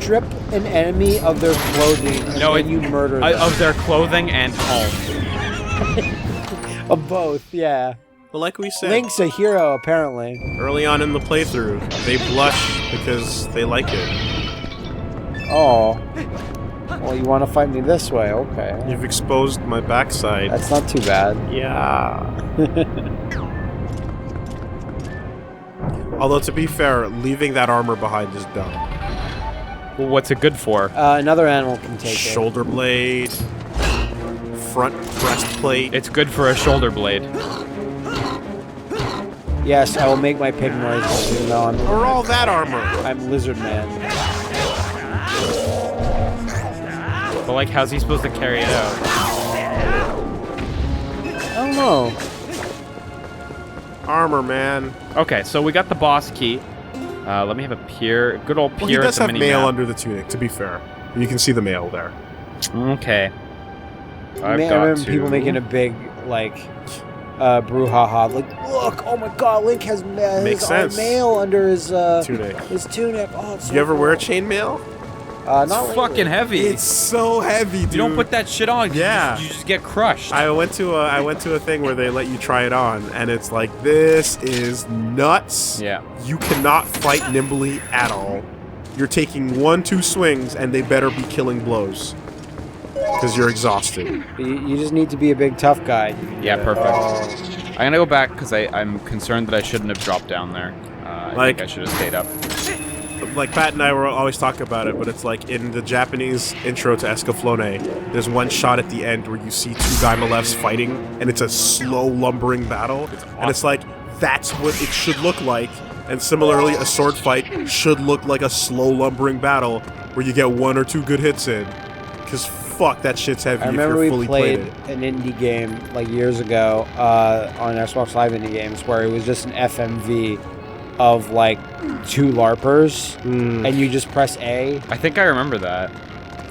strip an enemy of their clothing and then you murder them. Of their clothing and home. Of both, yeah. But like we said, Link's a hero, apparently. early on in the playthrough, they blush because they like it. Oh. Well, you want to fight me this way, okay. You've exposed my backside. That's not too bad. Yeah. Although, to be fair, leaving that armor behind is dumb. Well, what's it good for? Another animal can take Shoulder blade, front breastplate. It's good for a shoulder blade. Yes, I will make my pig noises, even though Or all that armor. I'm Lizard Man. But like, how's he supposed to carry it out? I don't know. Armor, man. Okay, so we got the boss key. Let me have a peer. Good old peer. Well, he does at the have mail mini-map. under the tunic, to be fair. You can see the mail there. Okay. I remember people making a big, like, brouhaha. Like, look, oh my god, Link has mail under his tunic. His tunic. Oh, it's so You ever wear cool. chainmail? Not It's lately. fucking heavy. It's so heavy, dude. You don't put that shit on. Yeah. You just get crushed. I went to a thing where they let you try it on, and it's like, this is nuts. Yeah. You cannot fight nimbly at all. You're taking 1-2 swings, and they better be killing blows. Because you're exhausted. You just need to be a big tough guy. Yeah, perfect. I'm gonna go back because I'm concerned that I shouldn't have dropped down there. I think I should have stayed up. Like, Pat and I were always talking about it, but it's like in the Japanese intro to Escaflowne, there's one shot at the end where you see two Daimolevs fighting, and it's a slow, lumbering battle. And it's like, that's what it should look like. And similarly, a sword fight should look like a slow, lumbering battle where you get 1 or 2 good hits in. Because fuck, that shit's heavy I if remember you're we fully played plated. an indie game like years ago on Xbox Live indie games where it was just an FMV of like 2 LARPers, and you just press A. I think I remember that.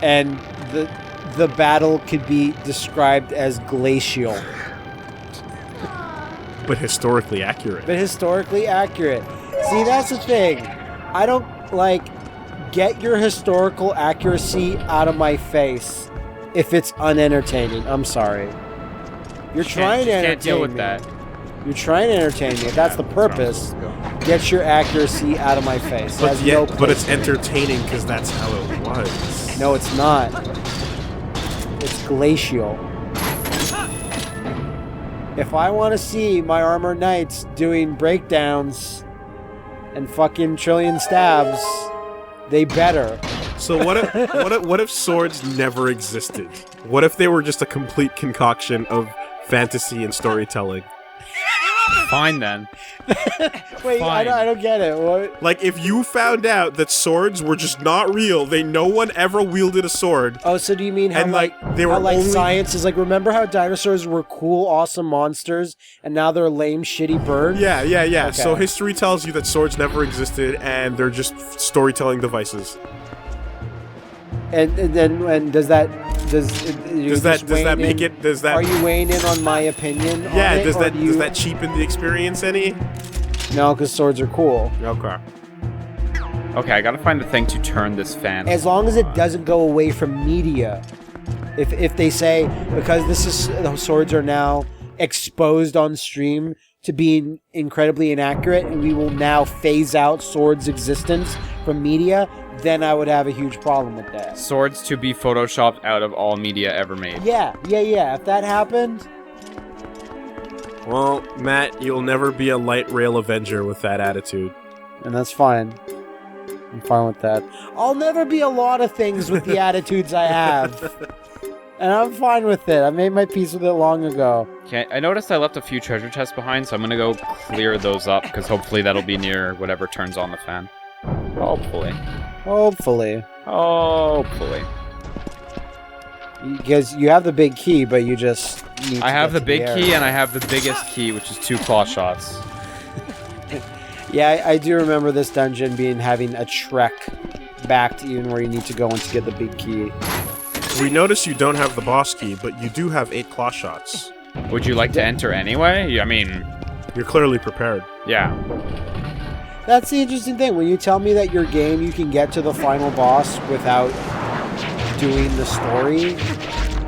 And the battle could be described as glacial. But historically accurate. See, that's the thing. I don't, like, get your historical accuracy out of my face if it's unentertaining. I'm sorry. You're trying to entertain can't deal with me. that. You're trying to entertain me. If that's the purpose, get your accuracy out of my face. It has no But it's place. entertaining because that's how it was. No, it's not. It's glacial. If I want to see my armored knights doing breakdowns and fucking trillion stabs, they better. So what if swords never existed? What if they were just a complete concoction of fantasy and storytelling? Fine then. Wait, I don't get it. What? Like, if you found out that swords were just not real, no one ever wielded a sword. Oh, so do you mean how And, like they were how, like only... science is like? Remember how dinosaurs were cool, awesome monsters, and now they're lame, shitty birds? Yeah. Okay. So history tells you that swords never existed, and they're just storytelling devices. And does that make it? Does that? Are you weighing in on my opinion? Yeah. On it, Does or that do does that cheapen the experience any? No, because swords are cool. Okay. Okay, I gotta find the thing to turn this fan. As long as it doesn't go away from media. If they say, because the swords are now exposed on stream to being incredibly inaccurate, and we will now phase out swords' existence from media, then I would have a huge problem with that. Swords to be photoshopped out of all media ever made. Yeah. If that happened, Well, Matt, you'll never be a light rail Avenger with that attitude. and that's fine. I'm fine with that. I'll never be a lot of things with the attitudes I have. And I'm fine with it. I made my peace with it long ago. Okay, I noticed I left a few treasure chests behind, so I'm gonna go clear those up, because hopefully that'll be near whatever turns on the fan. Hopefully. Hopefully. Because you have the big key, but you just need to I have get the to big area. key, and I have the biggest key, which is 2 claw shots. Yeah, I do remember this dungeon having a trek back to even where you need to go in to get the big key. We notice you don't have the boss key, but you do have 8 claw shots. Would you like to enter anyway? I mean, You're clearly prepared. yeah. That's the interesting thing. When you tell me that your game, you can get to the final boss without doing the story,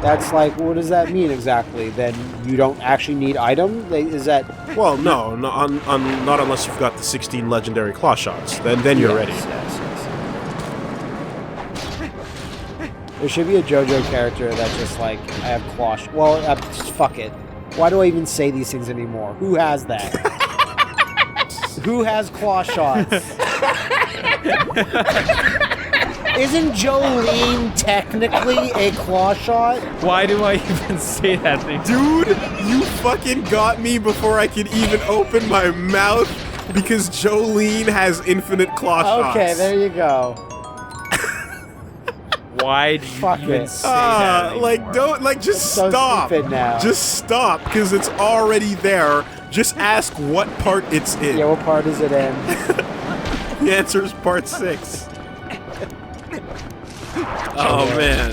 that's like, what does that mean exactly? Then you don't actually need items? Like, is that... Well, no, not unless you've got the 16 legendary claw shots. Then you're ready. Yes. There should be a JoJo character that just like, I have claw shots. Well, just fuck it. Why do I even say these things anymore? Who has that? Who has claw shots? Isn't Jolene technically a claw shot? Why do I even say that thing? Dude, you fucking got me before I could even open my mouth because Jolene has infinite claw shots. Okay, there you go. Why do you even say that anymore? Like, don't, like, just It's so stop. stupid now. Just stop, because it's already there. Just ask what part it's in. Yeah, what part is it in? The answer is part 6. Oh, man.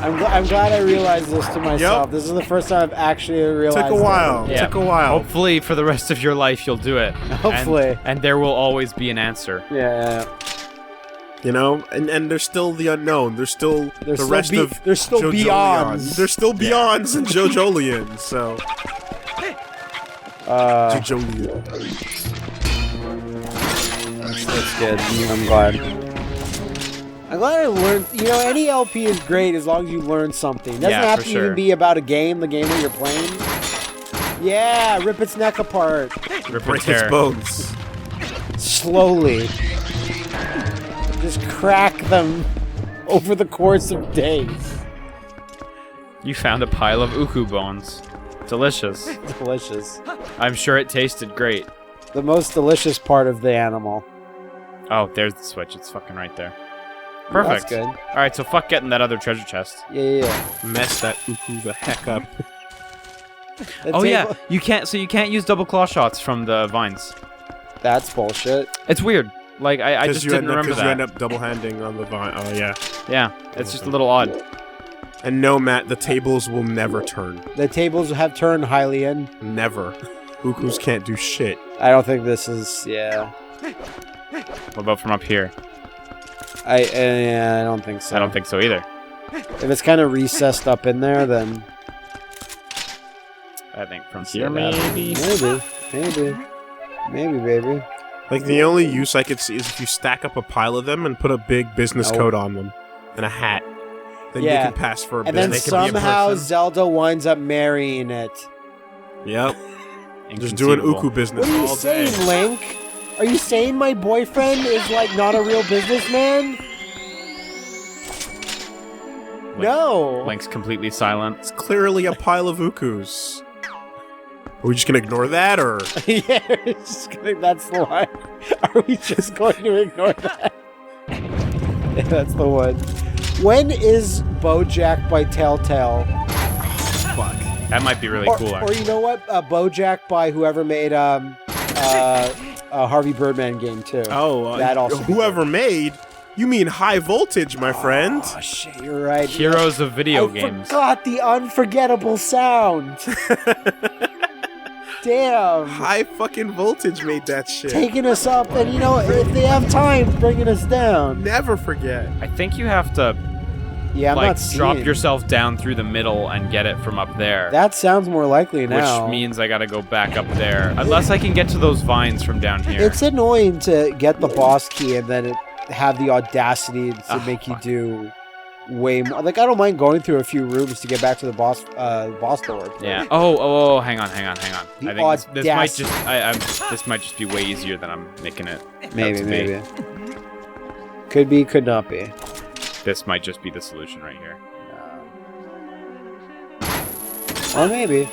I'm glad I realized this to myself. Yep. This is the first time I've actually realized Took a while. it. Took a while. Hopefully, for the rest of your life, you'll do it. Hopefully. And there will always be an answer. Yeah. You know, and there's still the unknown. There's still There's the still rest of there's still JoJolion. beyonds. There's still beyonds in JoJolion, so. JoJolion. That's good. I'm glad. I'm glad I learned. You know, any LP is great as long as you learn something. It doesn't have to even be about a game, the game that you're playing. Yeah, rip its neck apart. Break its bones. Slowly. Just crack them over the course of days. You found a pile of uku bones. Delicious. Delicious. I'm sure it tasted great. The most delicious part of the animal. Oh, there's the switch. It's fucking right there. Perfect. That's good. All right, so fuck getting that other treasure chest. Yeah. Mess that uku the heck up. Yeah, you can't. So you can't use double claw shots from the vines. That's bullshit. It's weird. Like I just didn't remember that. Because you end up double handing on the vine. Oh yeah. Yeah, it's just a little odd. And no, Matt, the tables will never turn. The tables have turned, Hylian. Never. Ukus can't do shit. I don't think this is. Yeah. What about from up here? I don't think so. I don't think so either. If it's kind of recessed up in there, then I think from see here that. maybe. Maybe, baby. Like, the only use I could see is if you stack up a pile of them and put a big business coat on them. And a hat. Then you can pass for a and then business. somehow Zelda winds up marrying it. Yep. Just doing uku business What are you all saying, day. Link? Are you saying my boyfriend is, like, not a real businessman? No. Link's completely silent. It's clearly a pile of ukus. Are we just gonna ignore that, or? Yeah, that's the line. Are we just going to ignore that? Yeah, that's the one. When is BoJack by Telltale? Fuck. That might be really cool. Or you know what? BoJack by whoever made Harvey Birdman game too. Oh, that also. Whoever made? You mean High Voltage, my friend? Oh shit, you're right. Heroes of video I games. forgot the unforgettable sound. Damn. High fucking Voltage made that shit. Taking us up, and you know, if they have time, bringing us down. Never forget. I think you have to Yeah, I'm like not seeing. drop yourself down through the middle and get it from up there. That sounds more likely now. Which means I gotta go back up there. Unless I can get to those vines from down here. It's annoying to get the boss key and then have the audacity to make you do way more. Like, I don't mind going through a few rooms to get back to the boss door. Yeah. Oh, hang on. I The think this might just this might just be way easier than I'm making it. Maybe. Could be, could not be. This might just be the solution right here. Or maybe.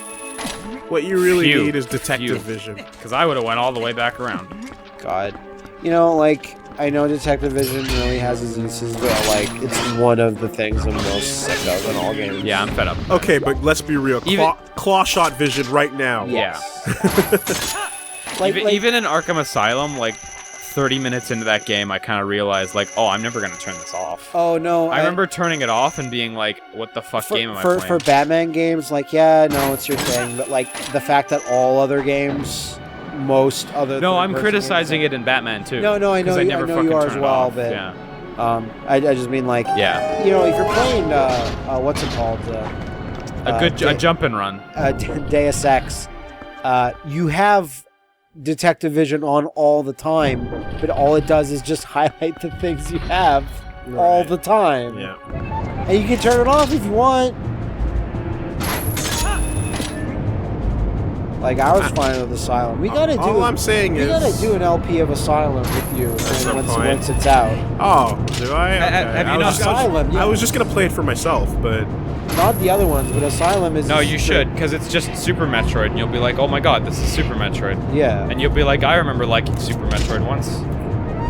What you really Phew. need is detective vision. Because I would have went all the way back around. God. You know, like, I know detective vision really has its uses, but, like, it's one of the things I'm most sick of in all games. Yeah, I'm fed up. Okay, but let's be real. Claw shot vision right now. Yes. Yeah. Even in Arkham Asylum, like 30 minutes into that game, I kind of realized, like, oh, I'm never going to turn this off. Oh, no. I remember turning it off and being like, what the fuck game am I playing? For Batman games, like, yeah, no, it's your thing, but, like, the fact that all other games most other. No, I'm third-person criticizing games. it in Batman too. No, I know, I you, never I know fucking you are turn as it well, off. but Yeah. I just mean like, Yeah. you know, if you're playing, what's it called? A jump and run. Deus Ex, you have detective vision on all the time, but all it does is just highlight the things you have all the time. Yeah. And you can turn it off if you want. Like, I was fine with Asylum. We gotta do. All I'm saying we is gotta do an LP of Asylum with you some once it's out. Oh, do I? Okay. Have you I was not- just- Asylum, yeah. I was just gonna play it for myself, but Not the other ones, but Asylum is. No, you should, because it's just Super Metroid, and you'll be like, oh my god, this is Super Metroid. Yeah. And you'll be like, I remember liking Super Metroid once.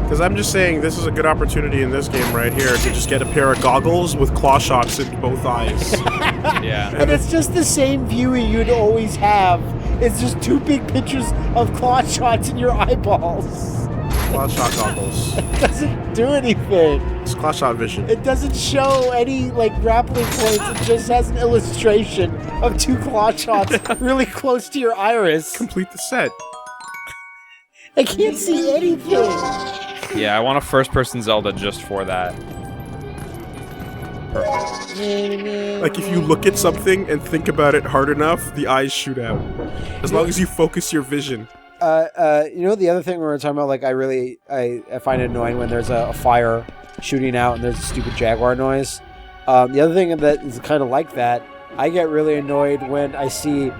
because I'm just saying this is a good opportunity in this game right here to just get a pair of goggles with claw shots in both eyes. Yeah. And it's just the same view you'd always have. It's just two big pictures of claw shots in your eyeballs. Claw shot goggles. It doesn't do anything. It's claw shot vision. It doesn't show any, like, grappling points. It just has an illustration of two claw shots really close to your iris. Complete the set. I can't see anything. Yeah, I want a first-person Zelda just for that. Like if you look at something and think about it hard enough, the eyes shoot out. As long as you focus your vision. You know, the other thing we were talking about, like, I find it annoying when there's a fire shooting out and there's a stupid jaguar noise. The other thing that is kind of like that, I get really annoyed when I see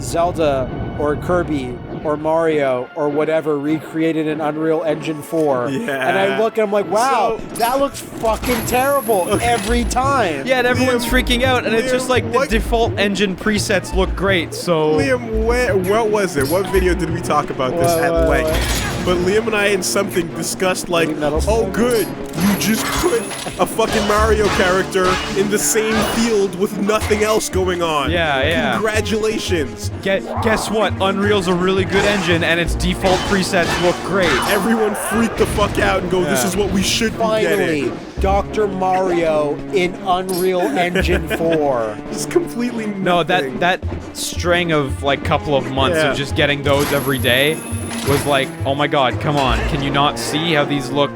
Zelda or Kirby or Mario or whatever recreated in Unreal Engine 4. Yeah. And I look and I'm like, wow, So- that looks fucking terrible every time. Yeah, and everyone's Liam- freaking out, and it's just like the what- default engine presets look great, so... Liam, what was it? What video did we talk about this at length? But Liam and I in something discussed like, Metal oh Slug? good, you just put a fucking Mario character in the same field with nothing else going on. Yeah. Congratulations. Guess what? Unreal's a really good engine, and its default presets look great. Everyone freaked the fuck out and go, this Yeah. is what we should be Finally, getting. Dr. Mario in Unreal Engine 4. Just completely nothing. No, that string of like couple of months Yeah. of just getting those every day was like, oh my god, come on, can you not see how these look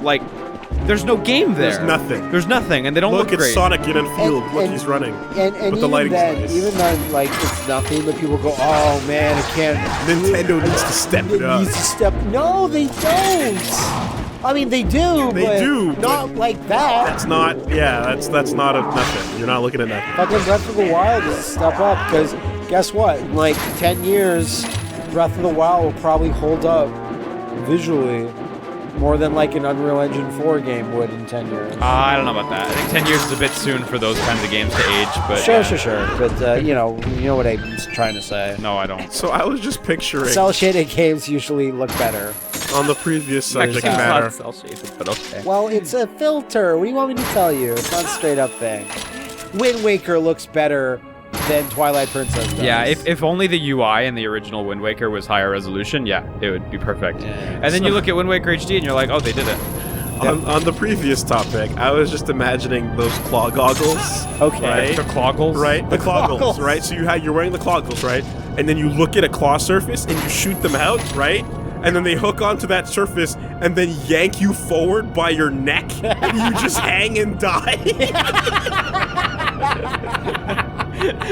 like? There's no game there. There's nothing. There's nothing, and they don't Look, look it's great. Sonic in a field. Look, and- he's running. And But the even lighting's then, nice. even then, like, it's nothing, but people go, oh man, I can't. Nintendo needs to step it up. needs to step. No, they don't. I mean, they do. They but do, Not but like that. That's not, that's not a nothing. You're not looking at nothing. Fucking Breath of the Wild is a step up, because guess what? In like 10 years, Breath of the Wild will probably hold up visually more than like an Unreal Engine 4 game would in 10 years. I don't know about that. I think 10 years is a bit soon for those kinds of games to age, but Sure. yeah. But you know what I'm trying to say. No, I don't. So I was just picturing Cell shaded games usually look better. on the previous subject Actually, matter. cel-shaded, but okay. Well, it's a filter. What do you want me to tell you? It's not a straight up thing. Wind Waker looks better than Twilight Princess does. Yeah, if only the UI in the original Wind Waker was higher resolution, yeah, it would be perfect. And then you look at Wind Waker HD and you're like, oh, they did it. On the previous topic, I was just imagining those claw goggles. Okay. Right? The cloggles? Right? The claw cloggles, goggles. right? So you're wearing the cloggles, right? And then you look at a claw surface and you shoot them out, right? And then they hook onto that surface and then yank you forward by your neck and you just hang and die.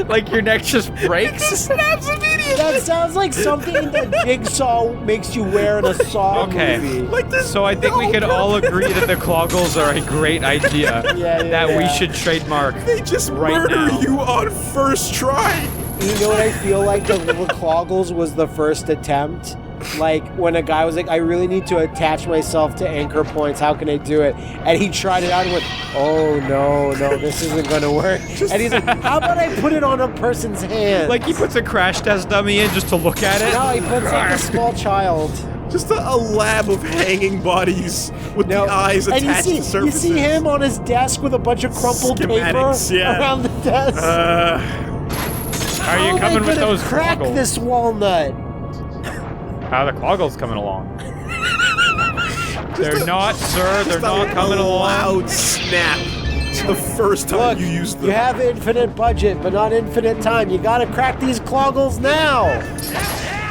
Like your neck just breaks? Snaps immediately. That sounds like something that Jigsaw makes you wear in a Saw Okay. movie. Like this. So I think we could all agree that the cloggles are a great idea. That we yeah. should trademark. They just right murder now. you on first try. You know what I feel like? The little cloggles was the first attempt. Like when a guy was like, I really need to attach myself to anchor points. How can I do it? And he tried it out and went, oh no, this isn't going to work. And he's like, how about I put it on a person's hand? Like he puts a crash test dummy in just to look at it. No, he puts like a small child. Just a lab of hanging bodies with the eyes and attached to you surfaces. see him on his desk with a bunch of crumpled Schematics, paper yeah. around the desk. Are How you am I coming with gonna those crack cloggles? this walnut? How are the cloggles coming along? They're not, sir. They're Just not a coming along. loud snap. It's the first time Look, you use them. you have infinite budget, but not infinite time. You gotta crack these cloggles now.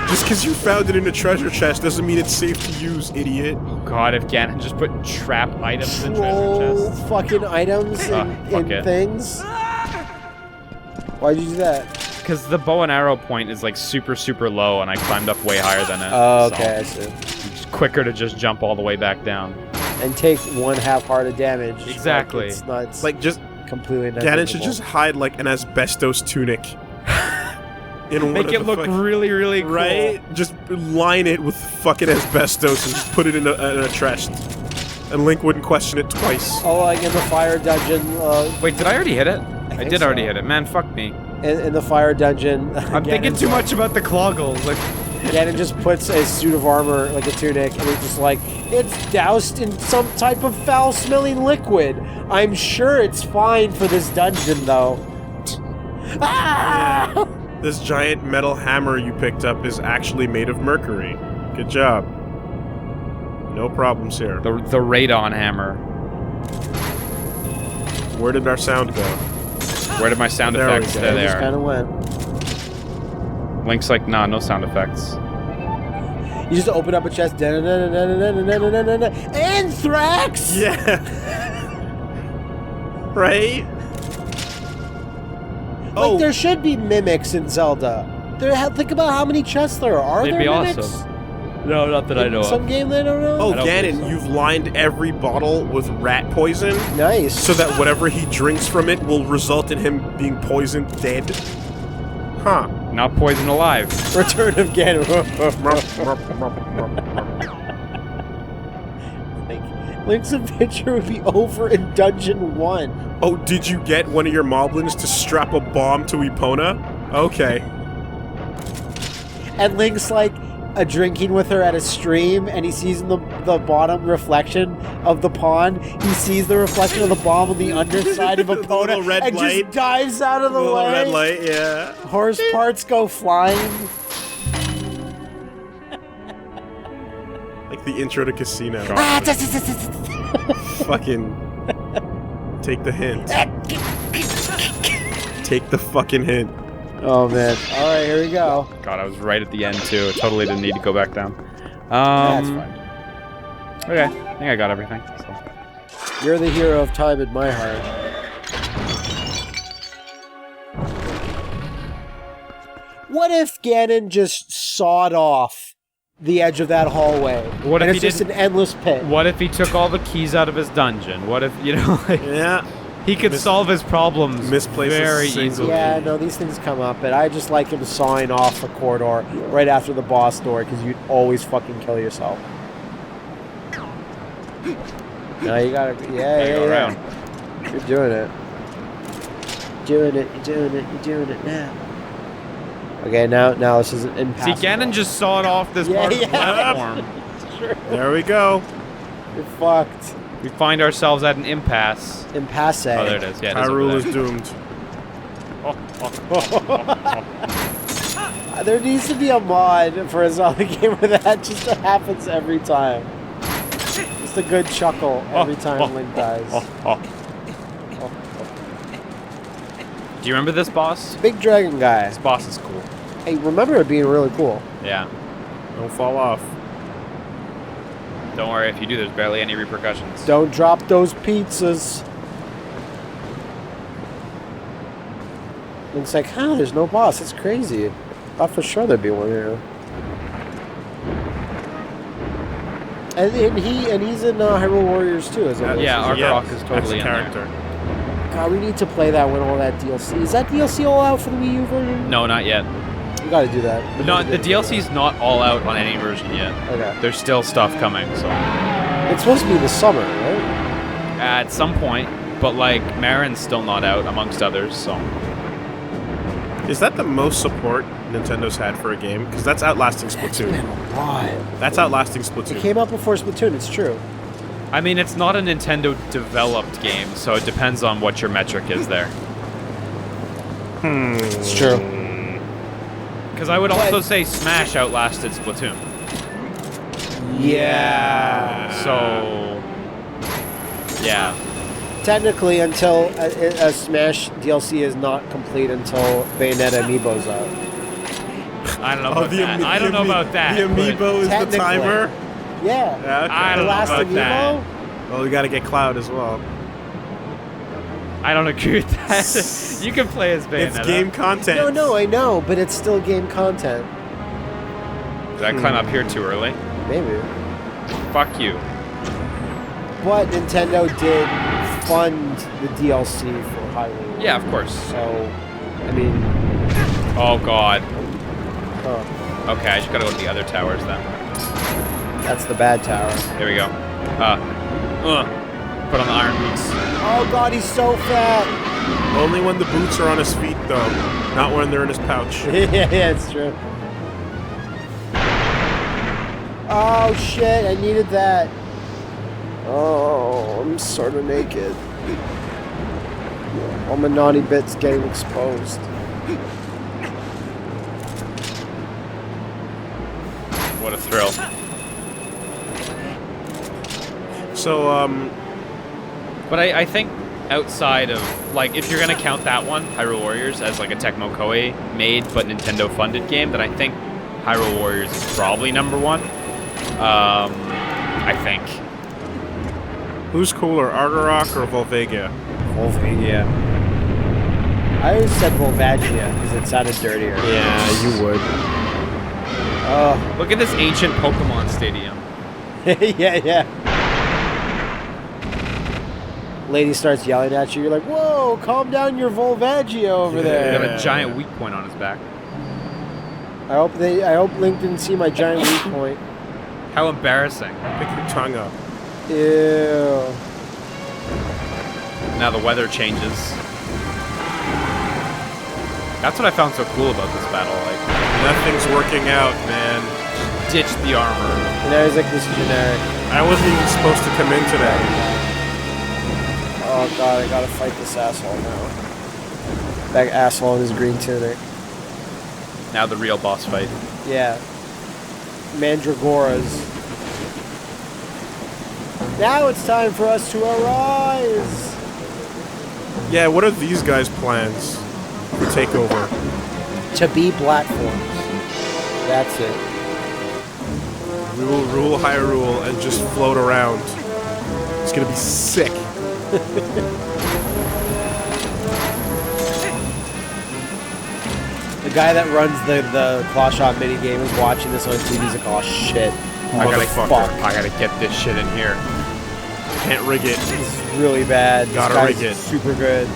Just because you found it in a treasure chest doesn't mean it's safe to use, idiot. God, if Ganon just put trap items in treasure Troll chests. fucking items fuck in it. things. Why'd you do that? Because the bow and arrow point is like super, super low, and I climbed up way higher than it. Oh, okay, I see. It's quicker to just jump all the way back down. And take 1/2 heart of damage. Exactly. Like, it's not Like, just completely Ganon should negligible. just hide like an asbestos tunic. In one Make of it the look fucking- really, really cool. right. Just line it with fucking asbestos and just put it in a chest, and Link wouldn't question it twice. Oh, like in the fire dungeon. Wait, did I already hit it? I think did already so. hit it. Man, fuck me. In the fire dungeon. I'm thinking too much about the cloggles. Like, Ganon just puts a suit of armor, like a tunic, and it's just like, it's doused in some type of foul-smelling liquid. I'm sure it's fine for this dungeon, though. Ah! This giant metal hammer you picked up is actually made of mercury. Good job. No problems here. the radon hammer. Where did our sound go? Where did my sound There we effects? go. There It they just are. kind of went. Link's like, nah, no sound effects. You just open up a chest. Anthrax! Yeah. Right? Like, there should be mimics in Zelda. Think about how many chests there are. They'd there be mimics? awesome. No, not that I know Some of. game they don't know? Oh, I don't believe Ganon, so. you've lined every bottle with rat poison Nice. so that whatever he drinks from it will result in him being poisoned dead. Huh. Not poison alive. Return of Ganon. Link's adventure would be over in Dungeon 1. Oh, did you get one of your moblins to strap a bomb to Epona? Okay. And Link's like drinking with her at a stream, and he sees in the bottom reflection of the pond, he sees the reflection of the bomb on the underside of The Epona little red and light. just dives out of the Little way. red light, yeah. Horse parts go flying. Like the intro to Casino. Ah, Fucking take the hint. Take the fucking hint. Oh man. Alright, here we go. God, I was right at the end too. I totally didn't need to go back down. That's fine. Okay, I think I got everything. So. You're the hero of time in my heart. What if Ganon just sawed off the edge of that hallway? What and if it's he just an endless pit? What if he took all the keys out of his dungeon? What if, you know, like, Yeah. he could solve his problems misplaces very single- easily. Yeah, no, these things come up, but I just like him sawing off a corridor right after the boss door because you'd always fucking kill yourself. No, you gotta, Go around. You're doing it. You're doing it now. Okay, now this is an See, impassable. Ganon just sawed off this part of the platform. There we go. You're fucked. We find ourselves at an impasse. Impasse. Oh, there it is. Yeah, it is over Hyrule there. is doomed. There needs to be a mod for a Zelda game where that just happens every time. Just a good chuckle every time Link dies. Do you remember this boss? Big dragon guy. This boss is cool. Hey, remember it being really cool. Yeah. Don't fall off. Don't worry, if you do, there's barely any repercussions. Don't drop those pizzas. Link's like, huh, there's no boss. That's crazy. Thought for sure there'd be one here. And he's in Hyrule Warriors too, isn't he? Yeah, Arkarok is that's totally a in there. character. God, we need to play that when all that DLC. Is that DLC all out for the Wii U version? No, not yet. We gotta do that. No, the DLC's not all out on any version yet. Okay. There's still stuff coming, so It's supposed to be the summer, right? at some point. But like, Marin's still not out, amongst others. So Is that the most support Nintendo's had for a game? Because that's outlasting Splatoon. That's outlasting It Splatoon. came out before Splatoon, it's true. I mean, it's not a Nintendo developed game, so it depends on what your metric is there. It's true. Because I would also say Smash outlasted Splatoon. Yeah. So yeah. Technically, until a Smash DLC is not complete until Bayonetta Amiibo's out. I don't know about that. I don't know about that. The amiibo is the Technically. timer? Yeah. Yeah, okay. I The don't know last about that. amiibo? Well, we gotta get Cloud as well. I don't agree with that. You can play as Bayonetta. It's game content. No, I know, but it's still game content. Did I climb up here too early? Maybe. Fuck you. But Nintendo did fund the DLC for Hyrule. Yeah, of course. So, I mean, Oh god. huh, Okay, I just gotta go to the other towers then. that's the bad tower. Here we go. Put on the iron boots. Oh god, he's so fat. Only when the boots are on his feet, though. Not when they're in his pouch. Yeah, it's true. Oh shit, I needed that. Oh, I'm sort of naked. All my naughty bits getting exposed. What a thrill. So, But I think outside of, like, if you're gonna count that one, Hyrule Warriors, as like a Tecmo Koei made but Nintendo funded game, then I think Hyrule Warriors is probably number one. I think. who's cooler, Argarok or Volvagia? Volvagia. I always said Volvagia because it sounded dirtier. Yeah, you would. Oh, Look at this ancient Pokemon stadium. yeah. Lady starts yelling at you. You're like, "Whoa, calm down your Volvagia over He's there." got a giant weak point on his back. I hope Link didn't see my giant weak point. How embarrassing. Pick your tongue up. Ew. Now the weather changes. That's what I found so cool about this battle. Like, Nothing's working out, man. ditch the armor. And now he's like this generic. I wasn't even supposed to come in today. Oh god, I gotta fight this asshole now. That asshole in his green tunic. Now the real boss fight. Yeah. Mandragoras. Now it's time for us to arise! Yeah, what are these guys' plans for takeover? To be platforms. That's it. We will rule Hyrule and just float around. It's gonna be sick. The guy that runs the claw shot minigame is watching this on TV. He's like, oh shit. Motherfucker. I gotta get this shit in here. Can't rig it. This is really bad. Gotta this guy's rig it. super good.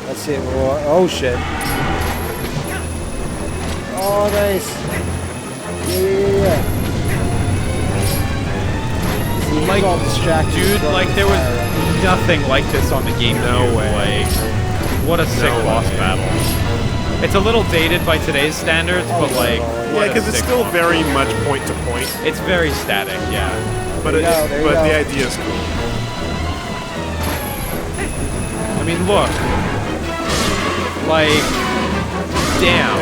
Let's see. Oh shit. Oh, nice. Yeah. See, Like, he's all distracted. dude, from like the there was fire right now. nothing like this on the GameCube. No way. Like, what a sick boss way. battle. It's a little dated by today's standards, but like, Yeah, what Yeah, a because it's sick still boss very battle. much point to point. It's very static, yeah. But There you go, there you go. the idea is cool. I mean, look. Like, damn.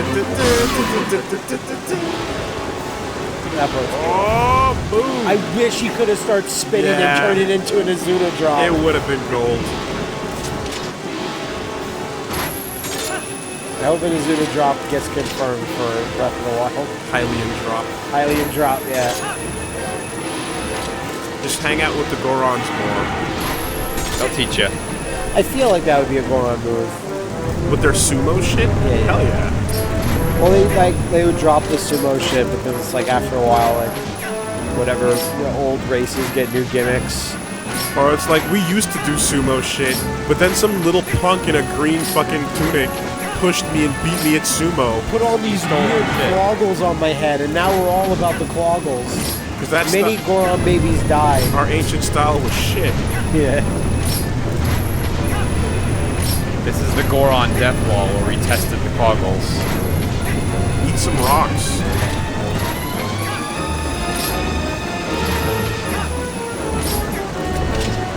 That part's cool. Oh, boom! I wish he could have started spinning Yeah. and turned it into an Azuna drop. It would have been gold. I hope an Azuna drop gets confirmed for Breath of the Wild. Hylian drop. Hylian drop, yeah. Just hang out with the Gorons more. I'll teach you. I feel like that would be a Goron move. With their sumo shit? Yeah. Hell yeah. Well, they would drop the sumo shit, but then it's like after a while, like whatever old races get new gimmicks. Or it's like, we used to do sumo shit, but then some little punk in a green fucking tunic pushed me and beat me at sumo. Put all these weird shit. cloggles on my head, and now we're all about the cloggles. Because that's Many Goron babies died. our ancient style was shit. Yeah. This is the Goron Death Wall where we tested the goggles. Eat some rocks.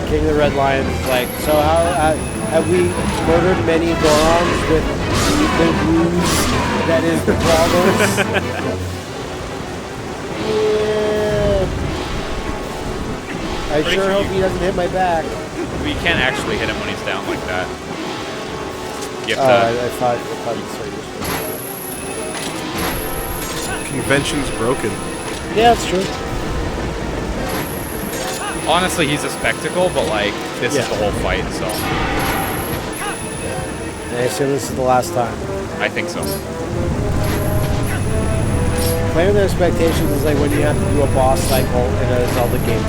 King of the Red Lions is like, so how have we murdered many Gorons with the ruse that is the cloggles? Yeah. I Pretty sure hope cute. he doesn't hit my back. We can't actually hit him when he's down like that. You have to. I thought it's Convention's broken. yeah, it's true. Honestly, he's a spectacle, but like this is the whole fight, so I assume this is the last time. I think so. Playing with expectations is like when you have to do a boss cycle in a Zelda game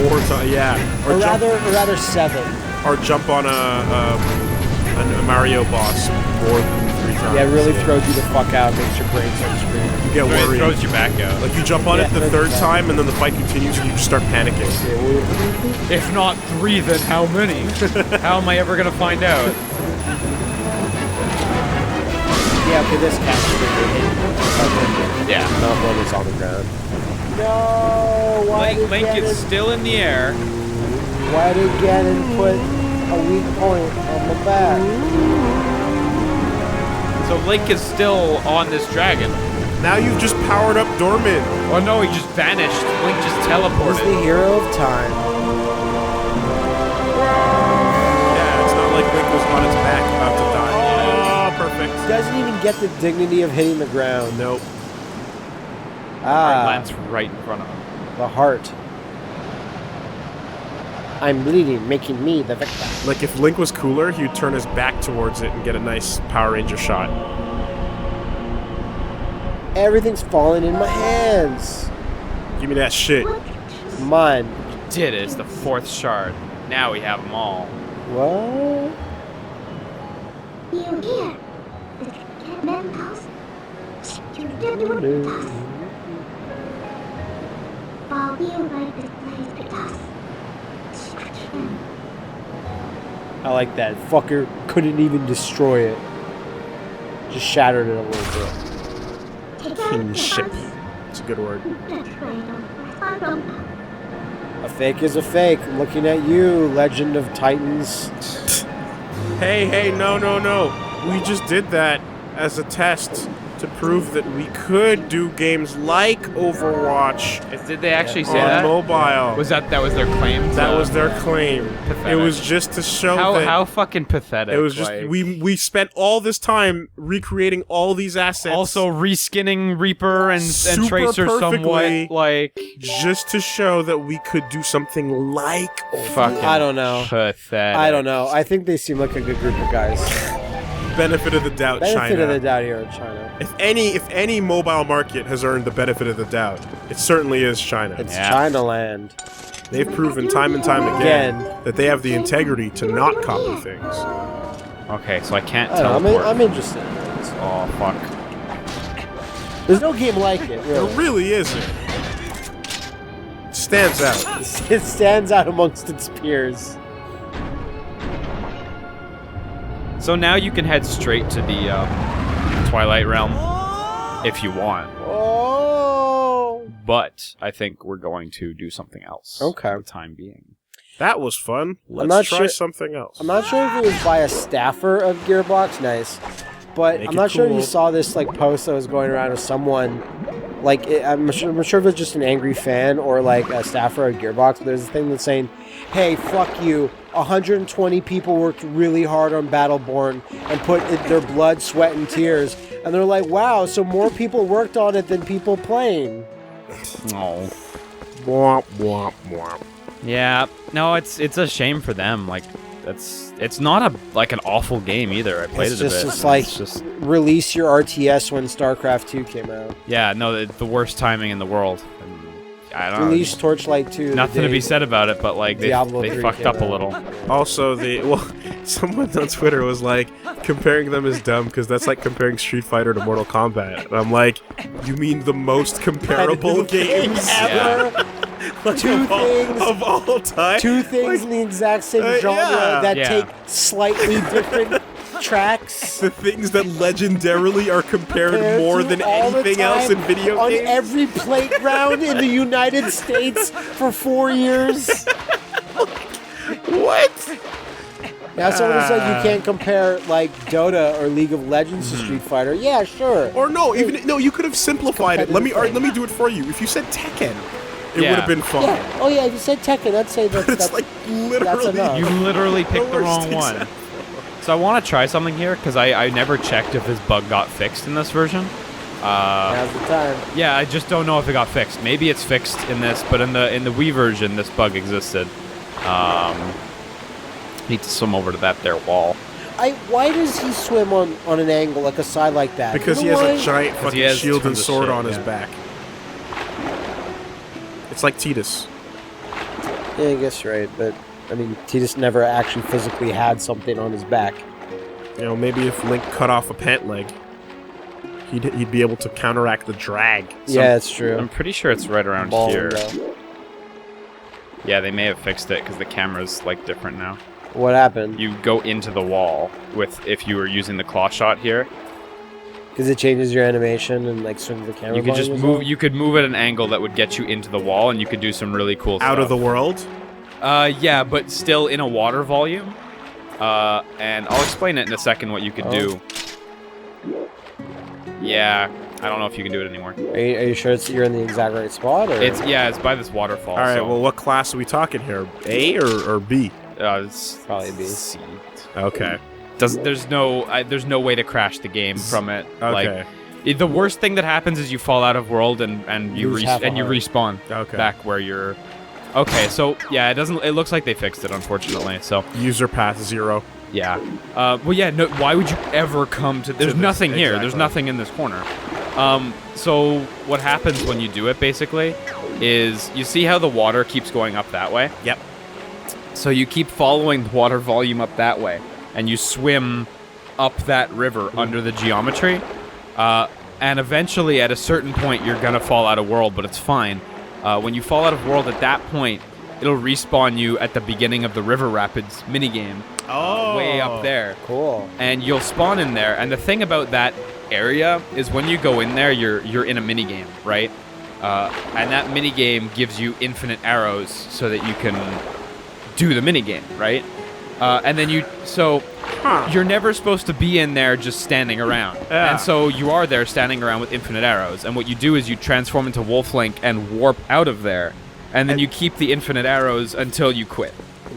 4 times. Yeah. Or rather 7. Or jump on a Mario boss more than 3 times. Yeah, it really throws you the fuck out, makes your brain start screaming. You get It worried. throws you back out. Like you jump on it the 3rd time, and then the fight continues, and you just start panicking. If not 3, then how many? How am I ever gonna find out? Yeah, okay, this catch Yeah. not when it's on the ground. No, why Link is still in the air. Why did Ganon put a weak point on the back? So Link is still on this dragon. Now you've just powered up Dorman. Oh no, he just vanished. Link just He's teleported. the hero of time. Yeah, it's not like Link was on its back about to die. Oh, perfect. Doesn't even get the dignity of hitting the ground. Nope. Lands right in front of him. The heart. I'm bleeding, making me the victim. Like if Link was cooler, he'd turn his back towards it and get a nice Power Ranger shot. Everything's falling in my hands. Give me that shit. Come on. Did it. It's the 4th shard. Now we have them all. What? You here? The Gamedev house? You did with us. While you like this place with us. I like that. Fucker couldn't even destroy it. Just shattered it a little bit. Ship. It's a good word. A fake is a fake. I'm looking at you, Legend of Titans. Hey, no. We just did that as a test to prove that we could do games like Overwatch Did they actually say on that? mobile. Was that was their claim? That was their claim. Pathetic. It was just to show that How fucking pathetic. it was just like, we spent all this time recreating all these assets also reskinning Reaper and Super Tracer perfectly. somewhat like just to show that we could do something like fucking I don't know. pathetic. I don't know. I think they seem like a good group of guys. benefit of the doubt. Benefit China. of the doubt here in China. If any mobile market has earned the benefit of the doubt, it certainly is China. It's Yeah. China land. They've proven time and time again that they have the integrity to not copy things. Okay, so I can't I don't know, teleport. I'm interested in this. Oh fuck. There's no game like it, There really. really isn't. It stands out. It stands out amongst its peers. So now you can head straight to the Twilight Realm if you want. Oh! But I think we're going to do something else. Okay. For the time being. That was fun. not Let's try sure- something else. I'm not sure if it was by a staffer of Gearbox, nice, but Make I'm it not sure if cool. you saw this like post that was going around of someone, like I'm sure if it was just an angry fan or like a staffer of Gearbox. But there's a thing that's saying, "Hey, fuck you! 120 people worked really hard on Battleborn and put their blood, sweat, and tears," and they're like, "Wow, so more people worked on it than people playing." Oh. Womp womp womp. Yeah. No, it's a shame for them. Like it's not an awful game either. I played It's it a just, bit. it's like It's just release your RTS when StarCraft 2 came out. yeah, no, the worst timing in the world. And I don't Release know. Torchlight 2. the Nothing to day- be said about it, but like they Diablo 3 fucked came up a out. little. Also, someone on Twitter was like, comparing them is dumb because that's like comparing Street Fighter to Mortal Kombat. And I'm like, you mean the most comparable games ever. like, Two things. of all time? Two things in the exact same genre yeah. that Yeah. take slightly different tracks. The things that legendarily are compared compared more to than all the anything else in time video on games. every playground in the United States for 4 years. What? Now someone said you can't compare like Dota or League of Legends to Street Fighter. Yeah, sure. Or no, you could have simplified it. Let me Competitive do it for you. If you said Tekken, it Yeah. would have been fun. Yeah. Oh yeah, if you said Tekken, I'd say that's It's like literally enough. You literally picked the worst wrong one. example. So I want to try something here because I never checked if this bug got fixed in this version. Now's the time. Yeah, I just don't know if it got fixed. Maybe it's fixed in this, but in the Wii version, this bug existed. Need to swim over to that there wall. Why does he swim on an angle, like a side like that? Because You he know has why? a giant Because he fucking has shield and tons of sword shit, on his yeah. back. It's like Tidus. Yeah, I guess you're right, but I mean, Tidus never actually physically had something on his back. You know, maybe if Link cut off a pant leg, he'd be able to counteract the drag. Yeah, that's true. I'm pretty sure it's right around Ball here. window. Yeah, they may have fixed it because the camera's like different now. What happened? You go into the wall if you were using the claw shot here. Because it changes your animation and like swings the camera. You could just volume as move. well? You could move at an angle that would get you into the wall, and you could do some really cool stuff. Out of the world? Yeah, but still in a water volume. And I'll explain it in a second what you could do. Yeah, I don't know if you can do it anymore. Are you sure you're in the exact right spot? Or? It's by this waterfall. All right, so, well, what class are we talking here? A or B? it's Probably B. C. Okay. There's no way to crash the game from it. Okay. Like, the worst thing that happens is you fall out of world and you Lose half a you heart. respawn Okay. back where you're. Okay, so yeah, it looks like they fixed it, unfortunately. So User path 0. yeah. Well, yeah. No. Why would you ever come to? There's this- nothing here. There's exactly. nothing in this corner. So what happens when you do it basically is you see how the water keeps going up that way. Yep. So you keep following the water volume up that way, and you swim up that river under the geometry. And eventually, at a certain point, you're gonna fall out of world, but it's fine. When you fall out of world at that point, it'll respawn you at the beginning of the River Rapids minigame. Oh. Way up there. Cool. And you'll spawn in there. And the thing about that area is when you go in there, you're in a minigame, right? And that minigame gives you infinite arrows so that you can do the minigame, right? And then you're never supposed to be in there just standing around. Yeah. And so you are there standing around with infinite arrows. And what you do is you transform into Wolf Link and warp out of there. And then you keep the infinite arrows until you quit.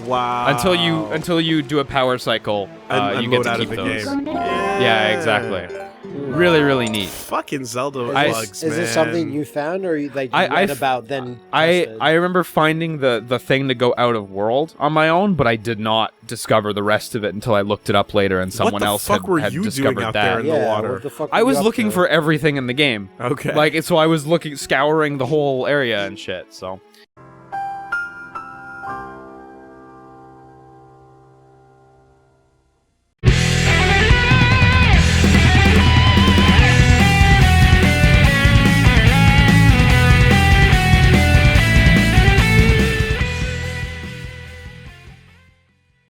Wow. Until you do a power cycle, And you get load to out keep of the those. game. Yeah, exactly. Really, really neat. Fucking Zelda I- bugs, Is man. this something you found, or you I read f- about then? I tested? remember finding the thing to go out of world on my own, but I did not discover the rest of it until I looked it up later and someone what the else fuck had, were had you discovered doing out that. there in the Yeah, water? what the fuck I were was you up looking to? for everything in the game. Okay. So I was scouring the whole area and shit. So